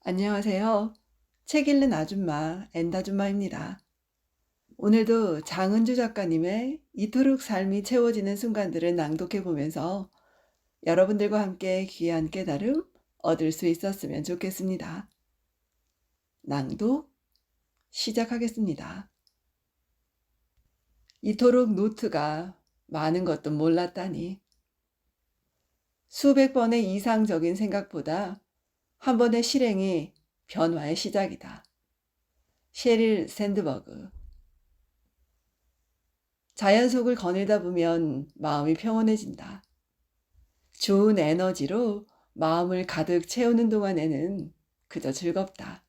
안녕하세요. 책 읽는 아줌마, 엔다줌마입니다. 오늘도 장은주 작가님의 이토록 삶이 채워지는 순간들을 낭독해 보면서 여러분들과 함께 귀한 깨달음 얻을 수 있었으면 좋겠습니다. 낭독 시작하겠습니다. 이토록 노트가 많은 것도 몰랐다니. 수백 번의 이상적인 생각보다 한 번의 실행이 변화의 시작이다. 셰릴 샌드버그. 자연 속을 거닐다 보면 마음이 평온해진다. 좋은 에너지로 마음을 가득 채우는 동안에는 그저 즐겁다.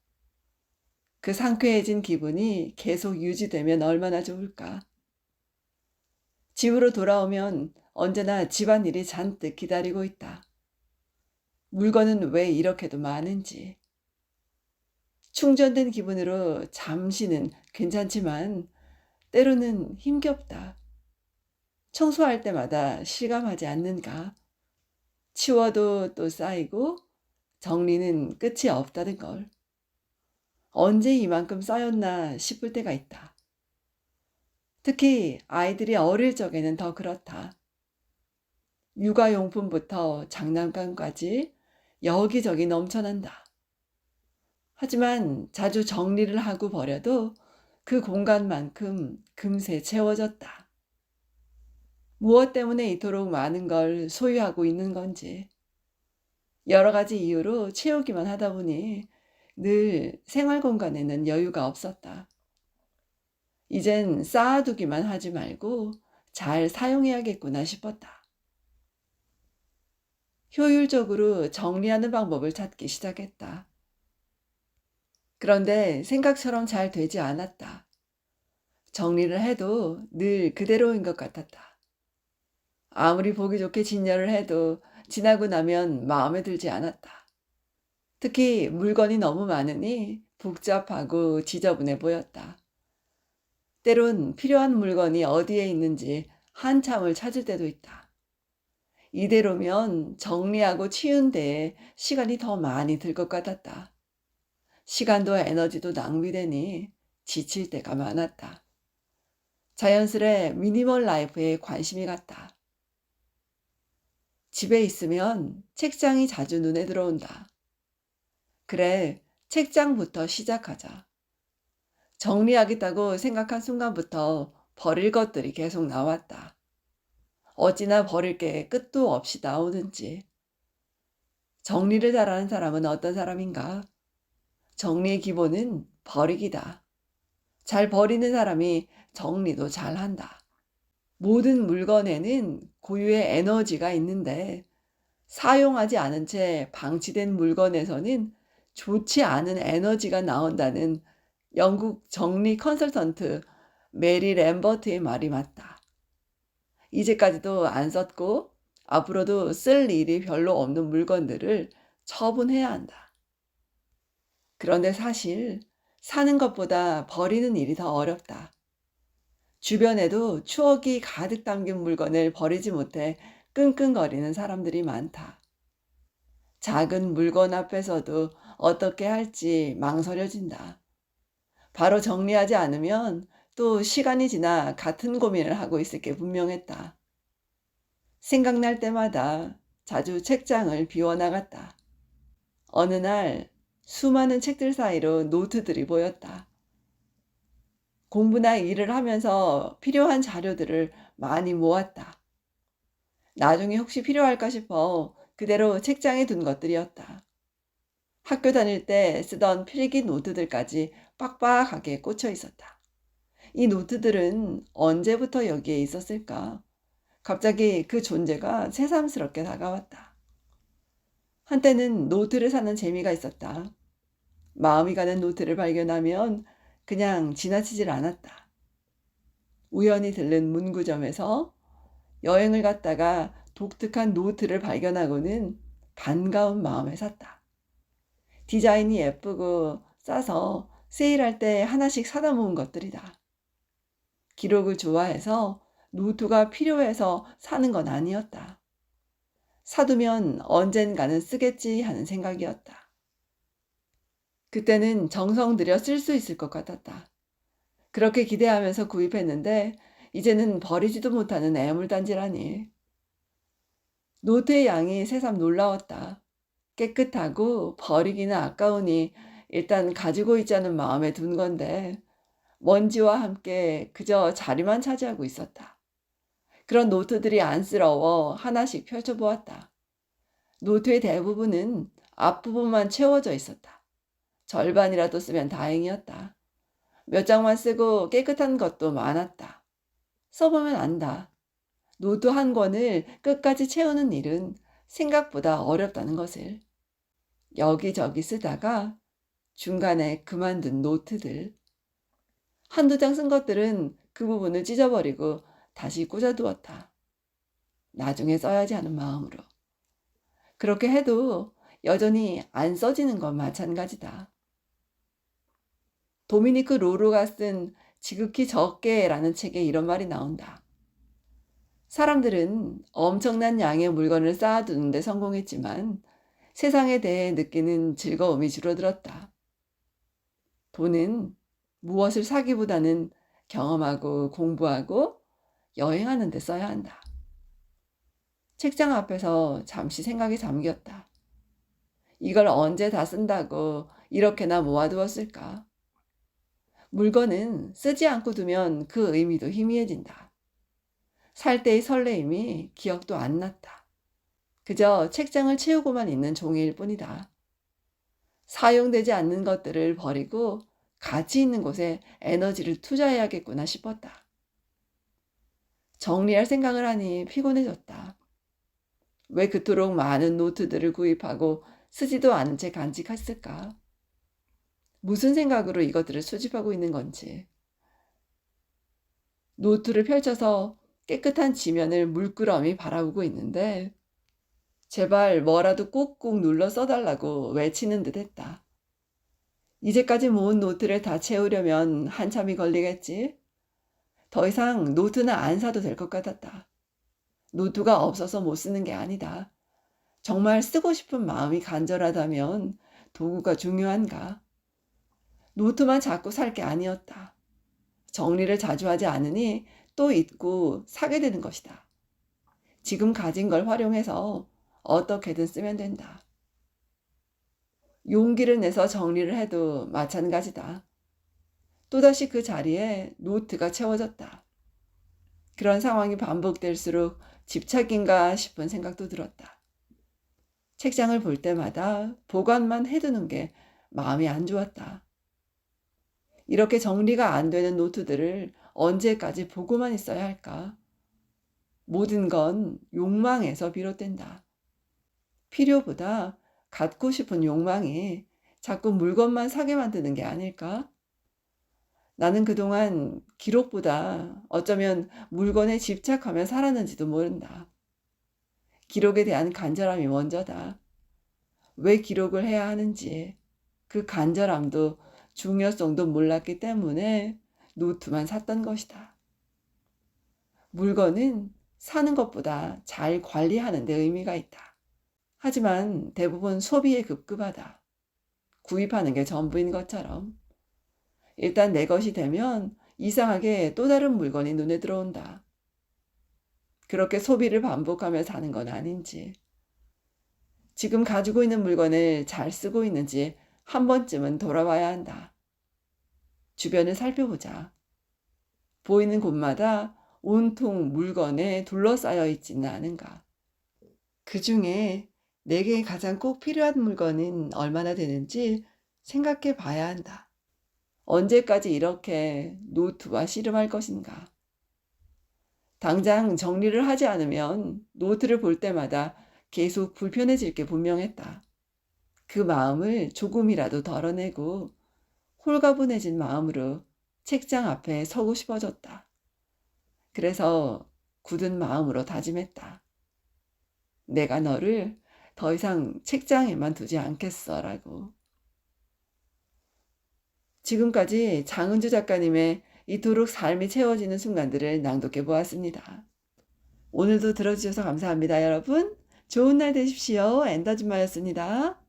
그 상쾌해진 기분이 계속 유지되면 얼마나 좋을까. 집으로 돌아오면 언제나 집안일이 잔뜩 기다리고 있다. 물건은 왜 이렇게도 많은지. 충전된 기분으로 잠시는 괜찮지만 때로는 힘겹다. 청소할 때마다 실감하지 않는가? 치워도 또 쌓이고 정리는 끝이 없다는 걸. 언제 이만큼 쌓였나 싶을 때가 있다. 특히 아이들이 어릴 적에는 더 그렇다. 육아용품부터 장난감까지 여기저기 넘쳐난다. 하지만 자주 정리를 하고 버려도 그 공간만큼 금세 채워졌다. 무엇 때문에 이토록 많은 걸 소유하고 있는 건지. 여러 가지 이유로 채우기만 하다 보니 늘 생활 공간에는 여유가 없었다. 이젠 쌓아두기만 하지 말고 잘 사용해야겠구나 싶었다. 효율적으로 정리하는 방법을 찾기 시작했다. 그런데 생각처럼 잘 되지 않았다. 정리를 해도 늘 그대로인 것 같았다. 아무리 보기 좋게 진열을 해도 지나고 나면 마음에 들지 않았다. 특히 물건이 너무 많으니 복잡하고 지저분해 보였다. 때론 필요한 물건이 어디에 있는지 한참을 찾을 때도 있다. 이대로면 정리하고 치운 데에 시간이 더 많이 들 것 같았다. 시간도 에너지도 낭비되니 지칠 때가 많았다. 자연스레 미니멀 라이프에 관심이 갔다. 집에 있으면 책장이 자주 눈에 들어온다. 그래, 책장부터 시작하자. 정리하겠다고 생각한 순간부터 버릴 것들이 계속 나왔다. 어찌나 버릴 게 끝도 없이 나오는지. 정리를 잘하는 사람은 어떤 사람인가? 정리의 기본은 버리기다. 잘 버리는 사람이 정리도 잘한다. 모든 물건에는 고유의 에너지가 있는데 사용하지 않은 채 방치된 물건에서는 좋지 않은 에너지가 나온다는 영국 정리 컨설턴트 메리 램버트의 말이 맞다. 이제까지도 안 썼고 앞으로도 쓸 일이 별로 없는 물건들을 처분해야 한다. 그런데 사실 사는 것보다 버리는 일이 더 어렵다. 주변에도 추억이 가득 담긴 물건을 버리지 못해 끙끙거리는 사람들이 많다. 작은 물건 앞에서도 어떻게 할지 망설여진다. 바로 정리하지 않으면 또 시간이 지나 같은 고민을 하고 있을 게 분명했다. 생각날 때마다 자주 책장을 비워나갔다. 어느 날 수많은 책들 사이로 노트들이 보였다. 공부나 일을 하면서 필요한 자료들을 많이 모았다. 나중에 혹시 필요할까 싶어 그대로 책장에 둔 것들이었다. 학교 다닐 때 쓰던 필기 노트들까지 빡빡하게 꽂혀 있었다. 이 노트들은 언제부터 여기에 있었을까? 갑자기 그 존재가 새삼스럽게 다가왔다. 한때는 노트를 사는 재미가 있었다. 마음이 가는 노트를 발견하면 그냥 지나치질 않았다. 우연히 들른 문구점에서 여행을 갔다가 독특한 노트를 발견하고는 반가운 마음에 샀다. 디자인이 예쁘고 싸서 세일할 때 하나씩 사다 모은 것들이다. 기록을 좋아해서 노트가 필요해서 사는 건 아니었다. 사두면 언젠가는 쓰겠지 하는 생각이었다. 그때는 정성 들여 쓸 수 있을 것 같았다. 그렇게 기대하면서 구입했는데 이제는 버리지도 못하는 애물단지라니. 노트의 양이 새삼 놀라웠다. 깨끗하고 버리기는 아까우니 일단 가지고 있자는 마음에 둔 건데 먼지와 함께 그저 자리만 차지하고 있었다. 그런 노트들이 안쓰러워 하나씩 펼쳐보았다. 노트의 대부분은 앞부분만 채워져 있었다. 절반이라도 쓰면 다행이었다. 몇 장만 쓰고 깨끗한 것도 많았다. 써보면 안다. 노트 한 권을 끝까지 채우는 일은 생각보다 어렵다는 것을. 여기저기 쓰다가 중간에 그만둔 노트들. 한두 장 쓴 것들은 그 부분을 찢어버리고 다시 꽂아두었다. 나중에 써야지 하는 마음으로. 그렇게 해도 여전히 안 써지는 건 마찬가지다. 도미니크 로로가 쓴 지극히 적게라는 책에 이런 말이 나온다. 사람들은 엄청난 양의 물건을 쌓아두는 데 성공했지만 세상에 대해 느끼는 즐거움이 줄어들었다. 돈은 무엇을 사기보다는 경험하고 공부하고 여행하는 데 써야 한다. 책장 앞에서 잠시 생각에 잠겼다. 이걸 언제 다 쓴다고 이렇게나 모아두었을까? 물건은 쓰지 않고 두면 그 의미도 희미해진다. 살 때의 설레임이 기억도 안 났다. 그저 책장을 채우고만 있는 종이일 뿐이다. 사용되지 않는 것들을 버리고 가치 있는 곳에 에너지를 투자해야겠구나 싶었다. 정리할 생각을 하니 피곤해졌다. 왜 그토록 많은 노트들을 구입하고 쓰지도 않은 채 간직했을까? 무슨 생각으로 이것들을 수집하고 있는 건지. 노트를 펼쳐서 깨끗한 지면을 물끄러미 바라보고 있는데 제발 뭐라도 꾹꾹 눌러 써달라고 외치는 듯 했다. 이제까지 모은 노트를 다 채우려면 한참이 걸리겠지? 더 이상 노트는 안 사도 될 것 같았다. 노트가 없어서 못 쓰는 게 아니다. 정말 쓰고 싶은 마음이 간절하다면 도구가 중요한가? 노트만 자꾸 살 게 아니었다. 정리를 자주 하지 않으니 또 잊고 사게 되는 것이다. 지금 가진 걸 활용해서 어떻게든 쓰면 된다. 용기를 내서 정리를 해도 마찬가지다. 또다시 그 자리에 노트가 채워졌다. 그런 상황이 반복될수록 집착인가 싶은 생각도 들었다. 책장을 볼 때마다 보관만 해두는 게 마음이 안 좋았다. 이렇게 정리가 안 되는 노트들을 언제까지 보고만 있어야 할까? 모든 건 욕망에서 비롯된다. 필요보다 갖고 싶은 욕망이 자꾸 물건만 사게 만드는 게 아닐까? 나는 그동안 기록보다 어쩌면 물건에 집착하며 살았는지도 모른다. 기록에 대한 간절함이 먼저다. 왜 기록을 해야 하는지 그 간절함도 중요성도 몰랐기 때문에 노트만 샀던 것이다. 물건은 사는 것보다 잘 관리하는 데 의미가 있다. 하지만 대부분 소비에 급급하다. 구입하는 게 전부인 것처럼. 일단 내 것이 되면 이상하게 또 다른 물건이 눈에 들어온다. 그렇게 소비를 반복하며 사는 건 아닌지. 지금 가지고 있는 물건을 잘 쓰고 있는지 한 번쯤은 돌아봐야 한다. 주변을 살펴보자. 보이는 곳마다 온통 물건에 둘러싸여 있지는 않은가. 그 중에 내게 가장 꼭 필요한 물건은 얼마나 되는지 생각해 봐야 한다. 언제까지 이렇게 노트와 씨름할 것인가. 당장 정리를 하지 않으면 노트를 볼 때마다 계속 불편해질 게 분명했다. 그 마음을 조금이라도 덜어내고 홀가분해진 마음으로 책장 앞에 서고 싶어졌다. 그래서 굳은 마음으로 다짐했다. 내가 너를 더 이상 책장에만 두지 않겠어라고. 지금까지 장은주 작가님의 이토록 삶이 채워지는 순간들을 낭독해 보았습니다. 오늘도 들어주셔서 감사합니다, 여러분. 좋은 날 되십시오. 엔더줌마였습니다.